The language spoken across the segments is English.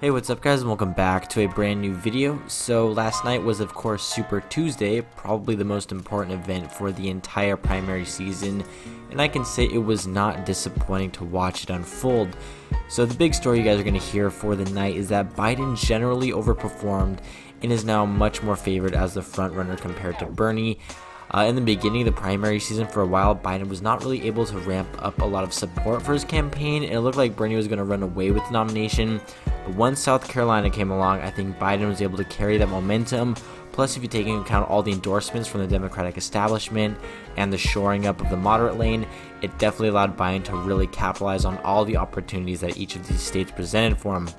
Hey, what's up guys, and welcome back to a brand new video. So last night was of course Super Tuesday, probably the most important event for the entire primary season, and I can say it was not disappointing to watch it unfold. So the big story you guys are going to hear for the night is that Biden generally overperformed and is now much more favored as the front runner compared to Bernie. In the beginning of the primary season, for a while, Biden was not really able to ramp up a lot of support for his campaign, and it looked like Bernie was going to run away with the nomination. But once South Carolina came along, I think Biden was able to carry that momentum. Plus, if you take into account all the endorsements from the Democratic establishment and the shoring up of the moderate lane, it definitely allowed Biden to really capitalize on all the opportunities that each of these states presented for him.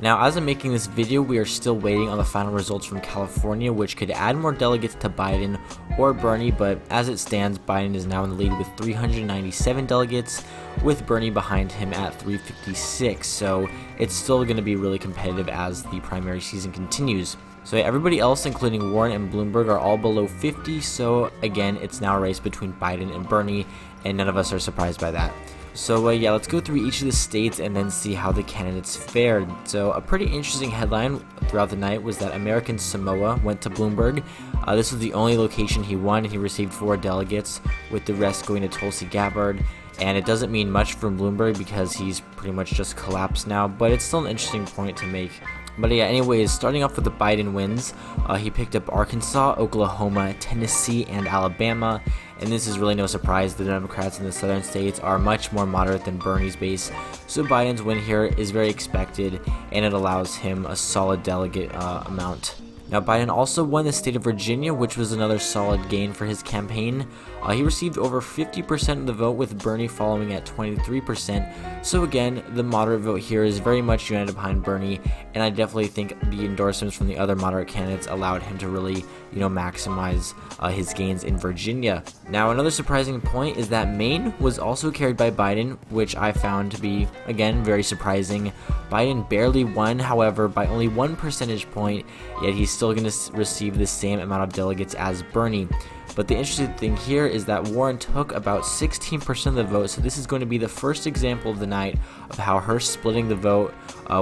Now, as I'm making this video, we are still waiting on the final results from California, which could add more delegates to Biden or Bernie, but as it stands, Biden is now in the lead with 397 delegates, with Bernie behind him at 356, so it's still going to be really competitive as the primary season continues. So everybody else, including Warren and Bloomberg, are all below 50, so again, it's now a race between Biden and Bernie, and none of us are surprised by that. So yeah, let's go through each of the states and then see how the candidates fared. So a pretty interesting headline throughout the night was that American Samoa went to Bloomberg. This was the only location he won, and he received 4 delegates, with the rest going to Tulsi Gabbard. And it doesn't mean much from Bloomberg because he's pretty much just collapsed now, but it's still an interesting point to make. But yeah, anyways, starting off with the Biden wins, he picked up Arkansas, Oklahoma, Tennessee, and Alabama. And this is really no surprise, the Democrats in the southern states are much more moderate than Bernie's base. So Biden's win here is very expected, and it allows him a solid delegate amount. Now, Biden also won the state of Virginia, which was another solid gain for his campaign. He received over 50% of the vote, with Bernie following at 23%. So again, the moderate vote here is very much united behind Bernie, and I definitely think the endorsements from the other moderate candidates allowed him to really, maximize his gains in Virginia. Now, another surprising point is that Maine was also carried by Biden, which I found to be, again, very surprising. Biden barely won, however, by only 1 percentage point, yet he's still going to receive the same amount of delegates as Bernie. But the interesting thing here is that Warren took about 16% of the vote, so this is going to be the first example of the night of how her splitting the vote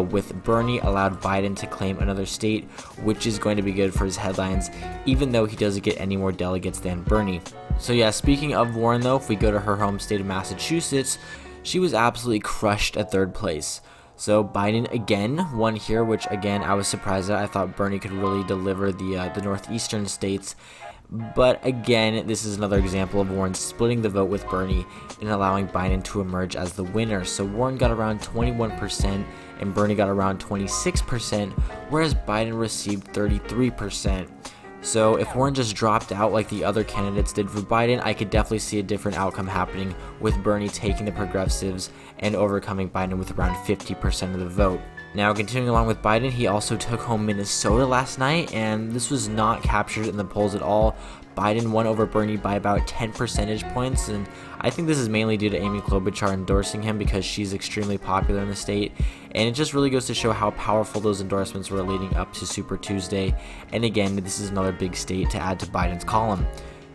with Bernie allowed Biden to claim another state, which is going to be good for his headlines, even though he doesn't get any more delegates than Bernie. So yeah, speaking of Warren though, if we go to her home state of Massachusetts, she was absolutely crushed at 3rd place. So Biden again won here, which again I was surprised at. I thought Bernie could really deliver the northeastern states. But again, this is another example of Warren splitting the vote with Bernie and allowing Biden to emerge as the winner. So Warren got around 21% and Bernie got around 26%, whereas Biden received 33%. So if Warren just dropped out like the other candidates did for Biden, I could definitely see a different outcome happening, with Bernie taking the progressives and overcoming Biden with around 50% of the vote. Now, continuing along with Biden, he also took home Minnesota last night, and this was not captured in the polls at all. Biden won over Bernie by about 10 percentage points, and I think this is mainly due to Amy Klobuchar endorsing him because she's extremely popular in the state, and it just really goes to show how powerful those endorsements were leading up to Super Tuesday. And again, this is another big state to add to Biden's column.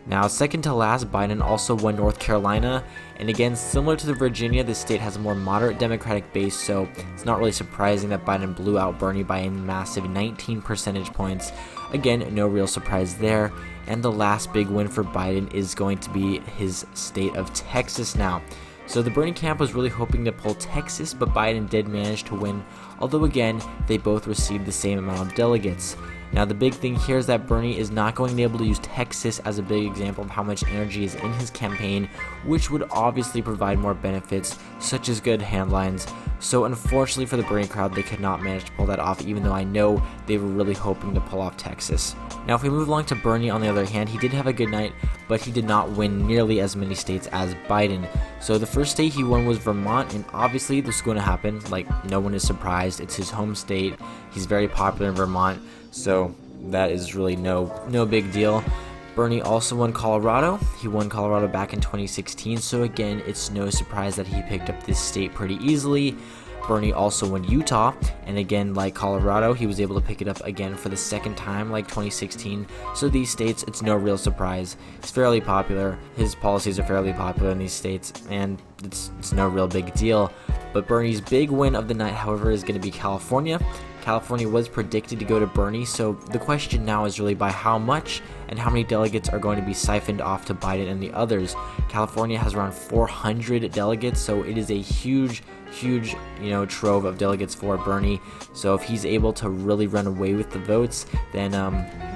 Now, second to last, Biden also won North Carolina, and again, similar to the Virginia, the state has a more moderate Democratic base, so it's not really surprising that Biden blew out Bernie by a massive 19 percentage points. Again, no real surprise there. And the last big win for Biden is going to be his state of Texas now. So the Bernie camp was really hoping to pull Texas, but Biden did manage to win, although again, they both received the same amount of delegates. Now, the big thing here is that Bernie is not going to be able to use Texas as a big example of how much energy is in his campaign, which would obviously provide more benefits, such as good handlines. So unfortunately for the Bernie crowd, they could not manage to pull that off, even though I know they were really hoping to pull off Texas. Now, if we move along to Bernie, on the other hand, he did have a good night, but he did not win nearly as many states as Biden. So the first state he won was Vermont, and obviously this is going to happen. Like, no one is surprised. It's his home state. He's very popular in Vermont, so that is really no big deal. Bernie also won Colorado. He won Colorado back in 2016, so again, it's no surprise that he picked up this state pretty easily. Bernie also won Utah, and again, like Colorado, he was able to pick it up again for the second time, like 2016. So these states, it's no real surprise. It's fairly popular. His policies are fairly popular in these states, and it's no real big deal. But Bernie's big win of the night, however, is going to be California. California was predicted to go to Bernie, so the question now is really by how much and how many delegates are going to be siphoned off to Biden and the others. California has around 400 delegates, so it is a huge trove of delegates for Bernie. So if he's able to really run away with the votes, then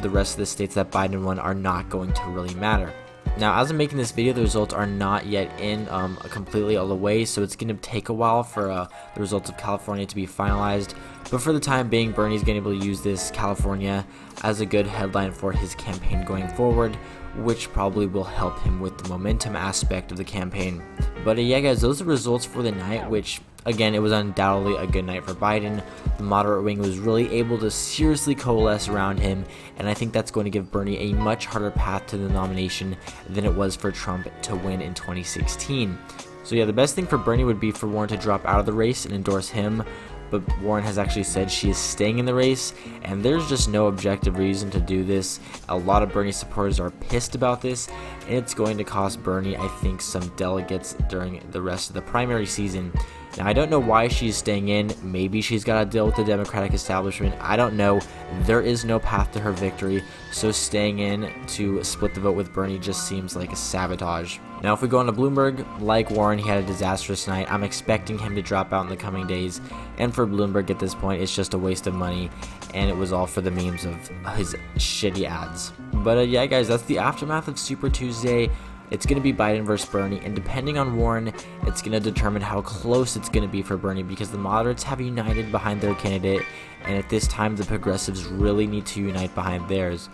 the rest of the states that Biden won are not going to really matter. Now, as I'm making this video, the results are not yet in completely all the way, so it's going to take a while for the results of California to be finalized. But for the time being, Bernie's going to be able to use this California as a good headline for his campaign going forward, which probably will help him with the momentum aspect of the campaign. But yeah, guys, those are the results for the night, which, again, it was undoubtedly a good night for Biden. The moderate wing was really able to seriously coalesce around him, and I think that's going to give Bernie a much harder path to the nomination than it was for Trump to win in 2016. So yeah, the best thing for Bernie would be for Warren to drop out of the race and endorse him, but Warren has actually said she is staying in the race, and there's just no objective reason to do this. A lot of Bernie supporters are pissed about this, and it's going to cost Bernie, I think, some delegates during the rest of the primary season. Now, I don't know why she's staying in. Maybe she's got to deal with the Democratic establishment. I don't know. There is no path to her victory, so staying in to split the vote with Bernie just seems like a sabotage. Now, if we go on to Bloomberg, like Warren, he had a disastrous night. I'm expecting him to drop out in the coming days, and for Bloomberg at this point, it's just a waste of money, and it was all for the memes of his shitty ads. But yeah, guys, that's the aftermath of Super Tuesday. It's going to be Biden versus Bernie, and depending on Warren, it's going to determine how close it's going to be for Bernie, because the moderates have united behind their candidate, and at this time, the progressives really need to unite behind theirs.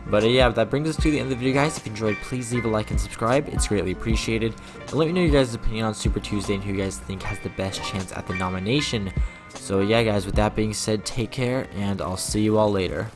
But yeah, that brings us to the end of the video, guys. If you enjoyed, please leave a like and subscribe. It's greatly appreciated. And let me know your guys' opinion on Super Tuesday and who you guys think has the best chance at the nomination. So yeah, guys, with that being said, take care, and I'll see you all later.